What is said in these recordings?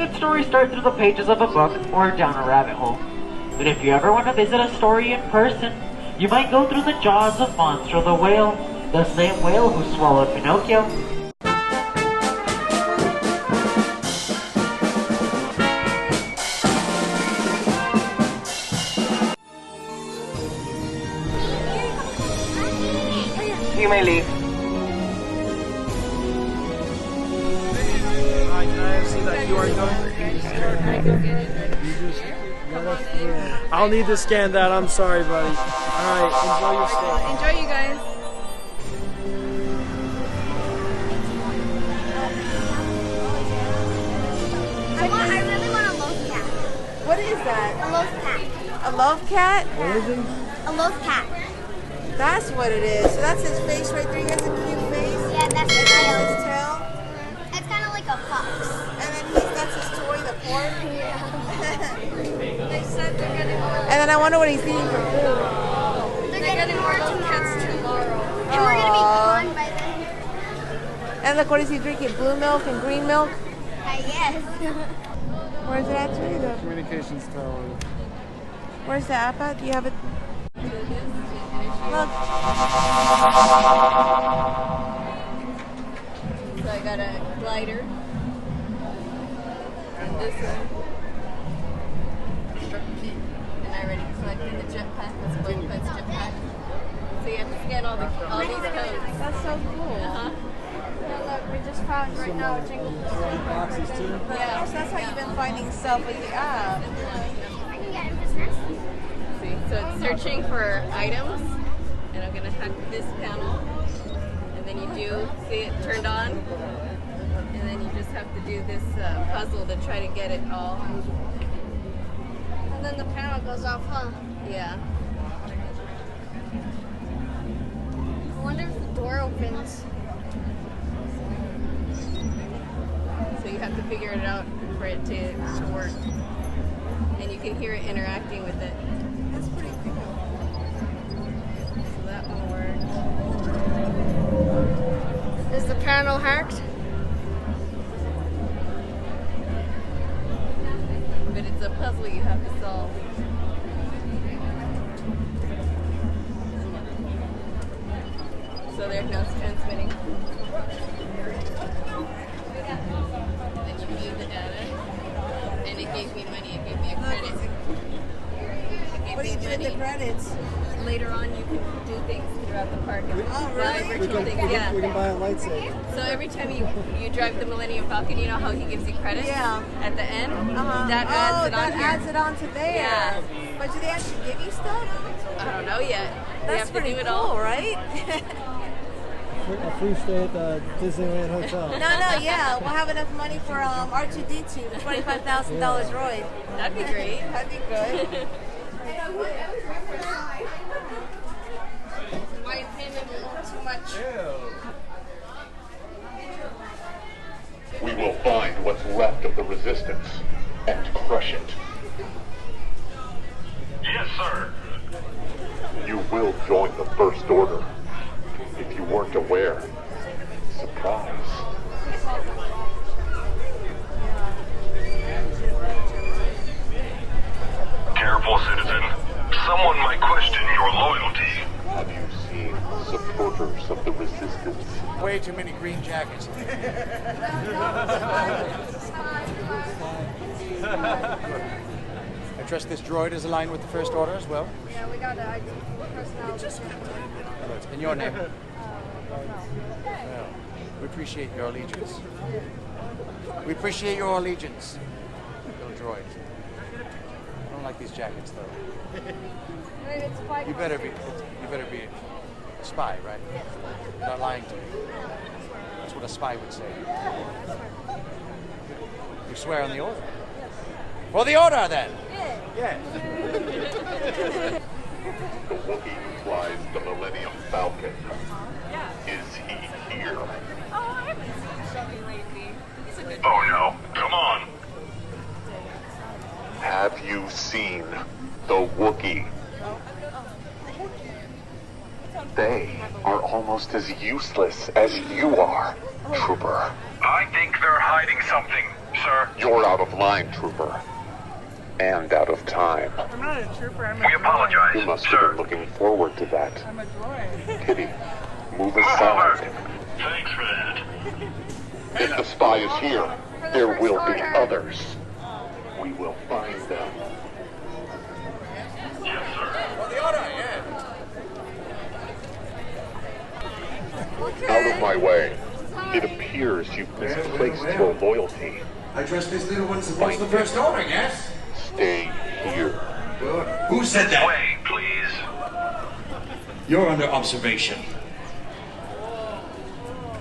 good stories start through the pages of a book or down a rabbit hole. But if you ever want to visit a story in person, you might go through the jaws of Monster the Whale, the same whale who swallowed Pinocchio. You may leave. Hi, can I see that QR code? I'll need to scan that. I'm sorry, buddy. All right, enjoy your stay. Enjoy, you guys. I really want a loaf cat. What is that? A loaf cat. A love cat? What is it? A loaf cat. That's what it is. So that's his face right there. He has a cute face. Yeah, that's his That's tail. his tail. It's kind of like a fox. And then that's his toy, the pork. They said they're getting more. And then I wonder what he's eating for food. They're getting more tomorrow. And we're gonna be gone by then. And look, what is he drinking? Blue milk and green milk? Yes. Where's it at, Judy? The Communications tower. Where's the app at? Do you have it? Look. So I got a glider. And this one. And I already selected the jetpack. That's Boba Fett's jetpack. So you have to scan all these codes. That's so cool. Look, we just found right now a jingle. Boxes too. Yeah. So that's how you've been finding stuff with the app. I can get him business. See, so it's searching for items, and I'm gonna hack this panel, and then you do see it turned on, and then you just have to do this puzzle to try to get it all. And then the panel goes off, huh? Yeah. I wonder if the door opens. So you have to figure it out for it to work, and you can hear it interacting with it. That's pretty cool. So that one worked. Is the panel hacked? But it's a puzzle you have to solve. So there, now it's transmitting. Then you view the data, and it gave me money. It gave me a credit. What do you do with the credits? Later on, you can do things throughout the park and Oh, buy really? virtual things. Yeah. We can buy a lightsaber. So every time you drive the Millennium Falcon, you know how he gives you credits? Yeah. At the end? Uh-huh. That adds it on that here. adds it onto there. Yeah. But do they actually give you stuff? I don't know yet. We That's have to pretty do it cool, all. right? A free stay at the Disneyland Hotel. No, yeah. We'll have enough money for R2-D2, the $25,000 droid. That'd be great. That'd be good. My opinion, a little too much. We will find what's left of the resistance and crush it. Yes, sir. You will join the First Order. If you weren't aware, surprise. Careful, citizen. Someone might question your loyalty. Have you seen supporters of the resistance? Way too many green jackets. I trust this droid is aligned with the First Order as well. Yeah, we got a personality. In your name. Well, we appreciate your allegiance. We appreciate your allegiance, little droid. I don't like these jackets, though. You better be a spy, right? You're not lying to me. That's what a spy would say. You swear on the order. For the order, then. Yes. The Wookiee who flies the Millennium Falcon. Is he here? Oh, I haven't seen Shelby lately. He's a good Oh no, come on. Have you seen the Wookiee? They are almost as useless as you are, Trooper. I think they're hiding something. sir. You're out of line, trooper. And out of time. I'm not a trooper, I'm a We droid. apologize, You must sir. have been looking forward to that. I'm a droid. Kitty, move Move over. aside. Thanks for that. If the spy is here, there will be others. We will find them. Yes, sir. Out of my way. It appears you've misplaced your loyalty. I trust these little ones supposed the first order, yes? Stay here. Who said that? Wait, please. You're under observation.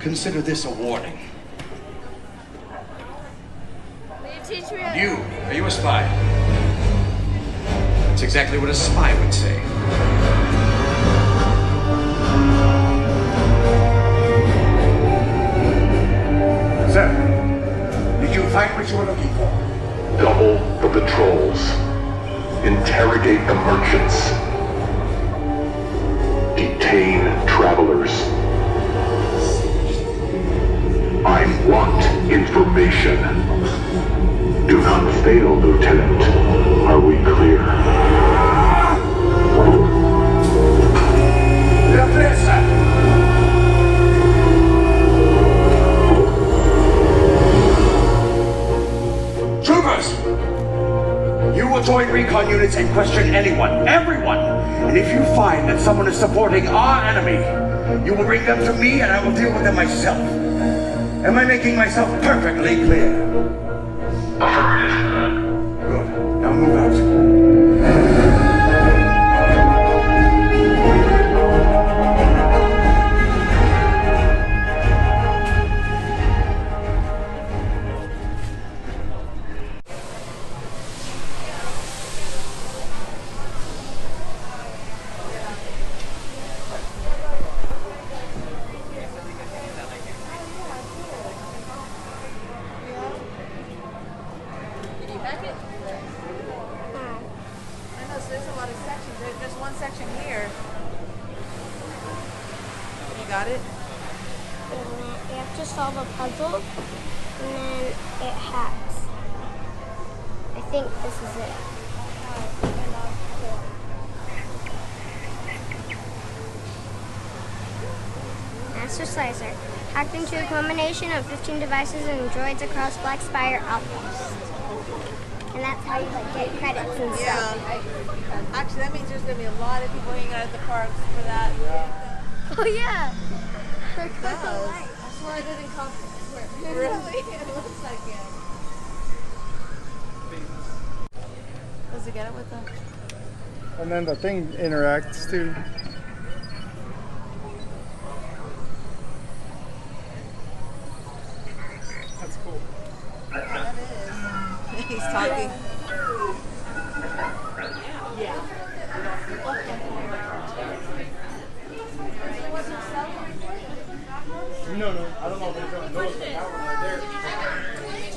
Consider this a warning. Will you teach me? Are you a spy? That's exactly what a spy would say. Sir, did you find what you were looking for? Double the patrols. Interrogate the merchants. Detain travelers. I want information. Do not fail, Lieutenant. Are we clear? You're clear, sir. Troopers! You will join recon units and question anyone, everyone. And if you find that someone is supporting our enemy, you will bring them to me and I will deal with them myself. Am I making myself perfectly clear? Affirmative. Good. Now move out. Did you pack it? I know, so there's a lot of sections. There's one section here. You got it? You have to solve a puzzle, and then it hacks. I think this is it. Master Slicer. Hacked into a combination of 15 devices and droids across Black Spire Outpost. And that's how you get credits and stuff. Yeah. Actually, that means there's going to be a lot of people hanging out at the parks for that. Oh yeah. That's why I didn't come. Really? It looks like it. Does it get it with them? And then the thing interacts too. That's cool. That is. He's talking. No, I don't know if they're going to notice that one right there.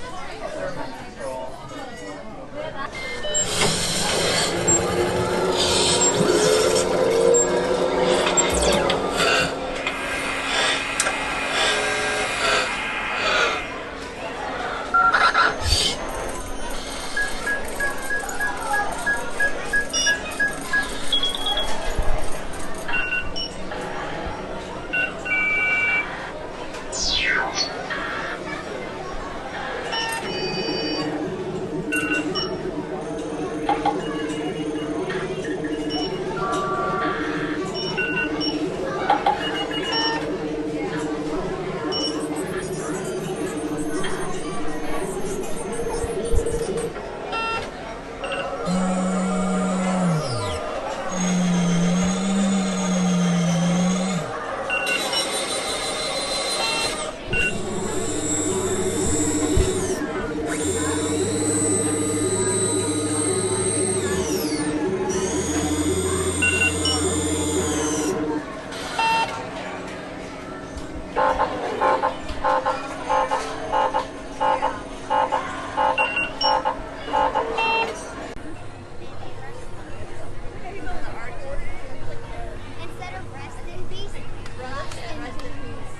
Instead of rest in peace, rust in peace.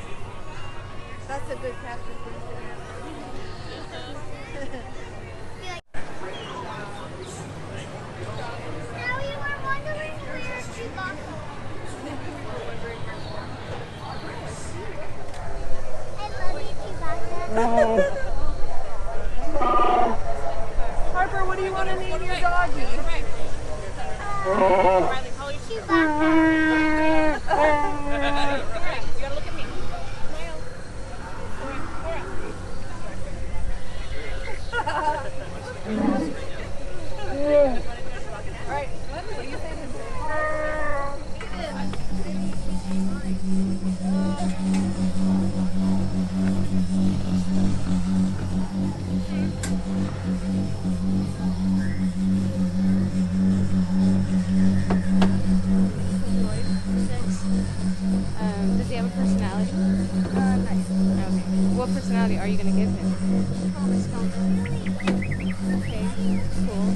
That's a good caption. Harper, what do you want to name your doggy? Does he have a personality? Nice. Okay. What personality are you going to give him? Okay, cool.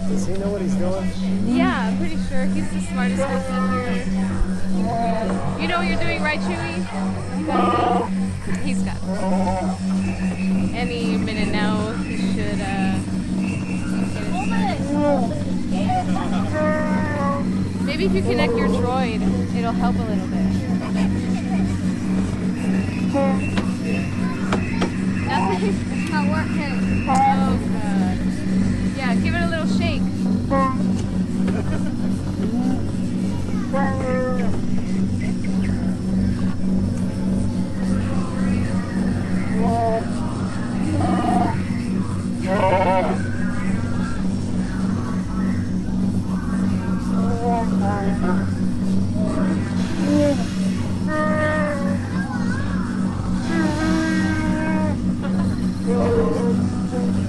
Does he know what he's doing? Yeah, I'm pretty sure he's the smartest person here. You know what you're doing, right, Chewie? You got it. He's got it. Any minute now, he should, maybe if you connect your droid, it'll help a little bit. Nothing? It's not working. Oh, God. Yeah, give it a little shake.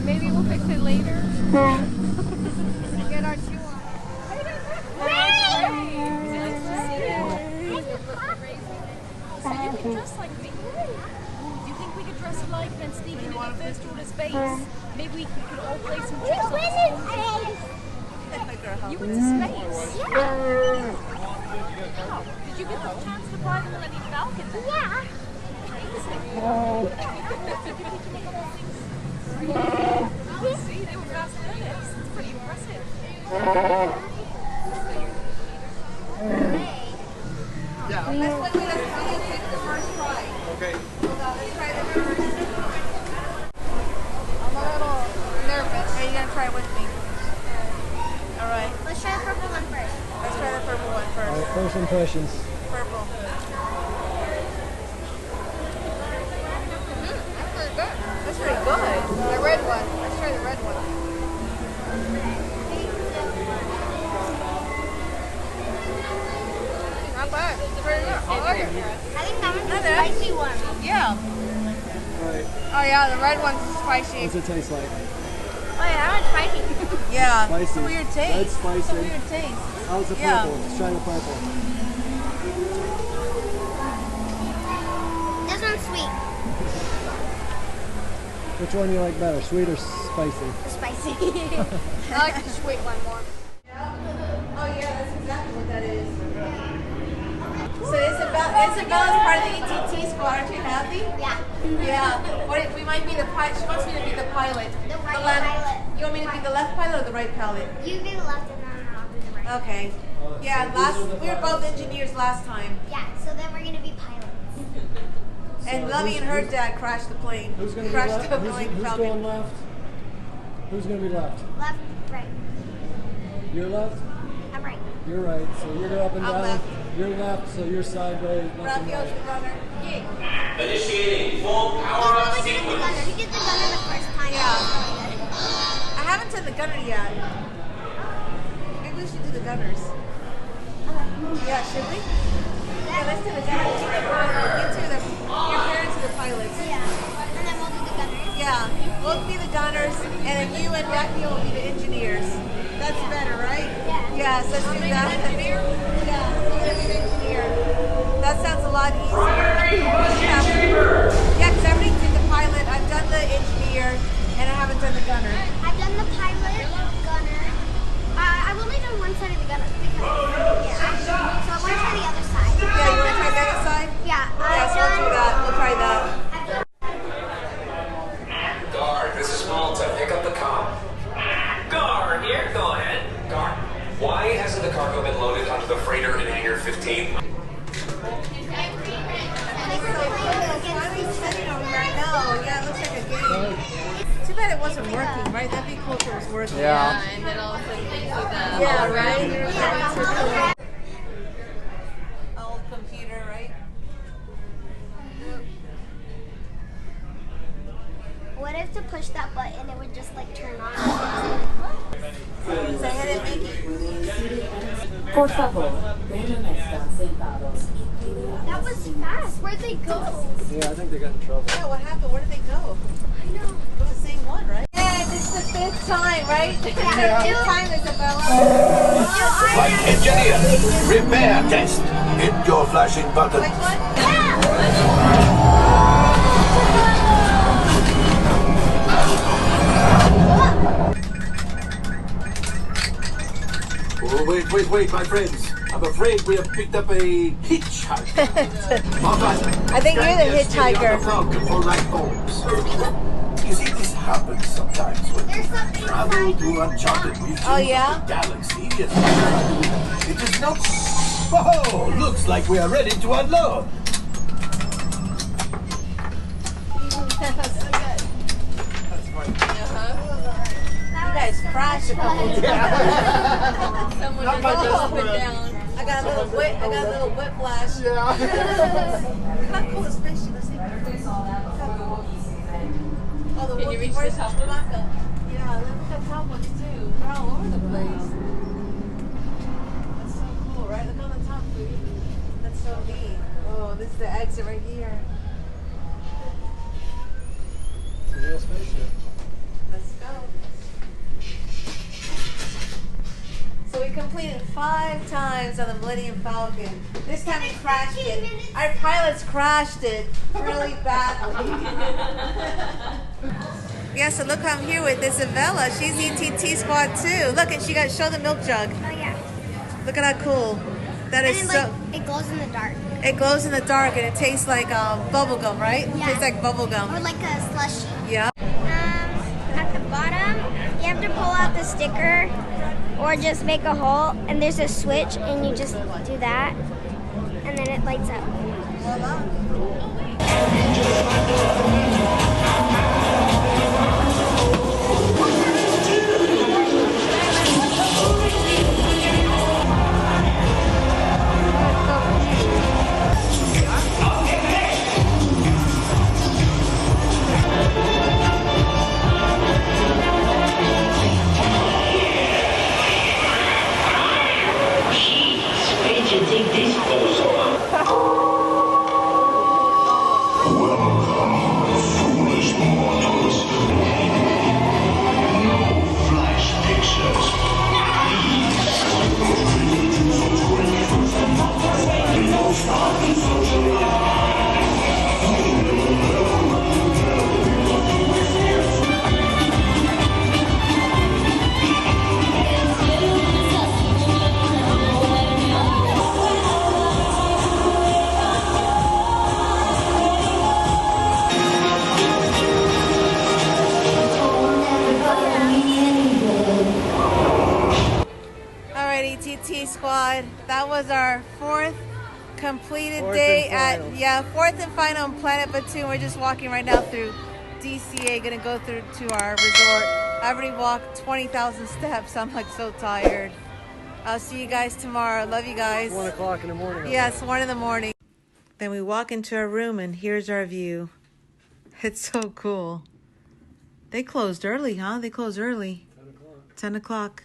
Maybe we'll fix it later. Get our chew on. So you can dress like me. You think we could dress alike and sneak into the First Order space? Maybe we could all play some tricks on the You went to space? Yeah. Oh, did you get the chance to fly the Millennium Falcon then? Yeah. See, they were fast learners. It's pretty impressive. Yeah. Let's play with us the first try. Okay. Hold on, let's try the first. I'm a little nervous. Are you going to try it with me? Alright. Let's try the purple one first. Let's try the purple one first. All right, first impressions. Purple. That's pretty good. The red one. Let's try the red one. Not bad. It's pretty good. I like it. I think that one's the spicy one. Yeah. All right, Oh yeah, the red one's spicy. what's it taste like? Oh yeah, that one's spicy. Yeah. Spicy. It's a weird taste. That's spicy. It's a weird taste. How's the Yeah. purple? Let's try the purple. This one's sweet. Which one you like better, sweet or spicy? Spicy. I like the sweet one more. Oh yeah, that's exactly what that is. So Isabella's part of the ETT squad. Aren't you happy? Yeah. Yeah. What, we might be the pilot. She wants me to be the pilot. The right left. pilot. You want me to be the left pilot or the right pilot? You do the left and then I'll do the right. Okay. Yeah. We were both engineers last time, Yeah, so then we're gonna be pilots. and Lovey and her dad crashed the plane. Who's going to be crashed left? the Who's Millennium going Falcon. left? Who's going to be left? Left, right. You're left? I'm right. You're right. So you're up and I'm down. left. You're left, so you're sideways. Left and Raphael's right. the runner. Yay. Initiating full He's power really up good at the sequence. gunner. He did the gunner the first time. Yeah. That was really good. I haven't done the gunner yet. Maybe we should do the gunners. Yeah, should we? Yeah, let's do the gunners. You two, your parents are the pilots. Yeah. And then we'll do the gunners. Yeah, we'll be the gunners, and then you and Becky will be the engineers. That's better, right? Yeah. Yes, let's do that. Yeah, you're gonna be the engineer. That sounds a lot easier. Yeah, because I already did the pilot, I've done the engineer, and I haven't done the gunner. I've done the pilot, gunner. I've only done one side of the gunner because so I want to try the other side. Yeah, you want to try the other side? Yeah. Yes, we'll do that. We'll try that. Guard, this is Malta. Pick up the comm. Guard, here. Go ahead. Guard, why hasn't the cargo been loaded onto the freighter in Hangar 15? I know, yeah, it looks like Yeah. And then all of a sudden they see the Yeah, hologram. right? Old computer, right? What if to push that button it would just like turn on? Say hey to Mickey. Por favor, permanezcan sentados. That was fast. Where'd they go? Yeah, I think they got in trouble. Yeah, what happened? Where did they go? I know. It was the same one, right? Yeah, this is the 5th time, right? Yeah. 5th time, Isabella. Flight engineer, repair test. Hit your flashing button. Which one? Oh, wait, my friends. I'm afraid we have picked up a hitchhiker. I think you're the hitchhiker. Falcon for light bulbs. You see, this happens sometimes when you travel to uncharted regions Oh, yeah? of the galaxy. It is not. Oh, looks like we are ready to unload. You guys crashed a couple times. Someone just goes up and down. I got a little whiplash. How cool is spaceship? Let's see. Oh, the Can you reach where's the top Chewbacca? Yeah, look at the top ones too. They're all over the place. That's so cool, right? Look on the top, sweetie. That's so neat. Oh, this is the exit right here. It's a real spaceship. Let's go. So we completed 5 times on the Millennium Falcon. This time we crashed it. Our pilots crashed it really badly. Yeah, so look who I'm here with Isabella. She's ETT squad too. Look, and she got show the milk jug. Oh yeah. Look at how cool. That is And so. like, it glows in the dark. It glows in the dark and it tastes like bubble gum, right? Yeah. Tastes like bubble Or gum. like a slushie. Yeah. At the bottom, you have to pull out the sticker or just make a hole, and there's a switch, and you just do that, and then it lights up. Voila. ETT squad. That was our 4th completed day at 4th and final on Planet Batu. We're just walking right now through DCA, gonna go through to our resort. I already walked 20,000 steps. I'm like so tired. I'll see you guys tomorrow. Love you guys. 1 o'clock in the morning. Yes, 1 in the morning. Then we walk into our room and here's our view. It's so cool. They closed early, huh? They closed early. 10 o'clock. 10 o'clock.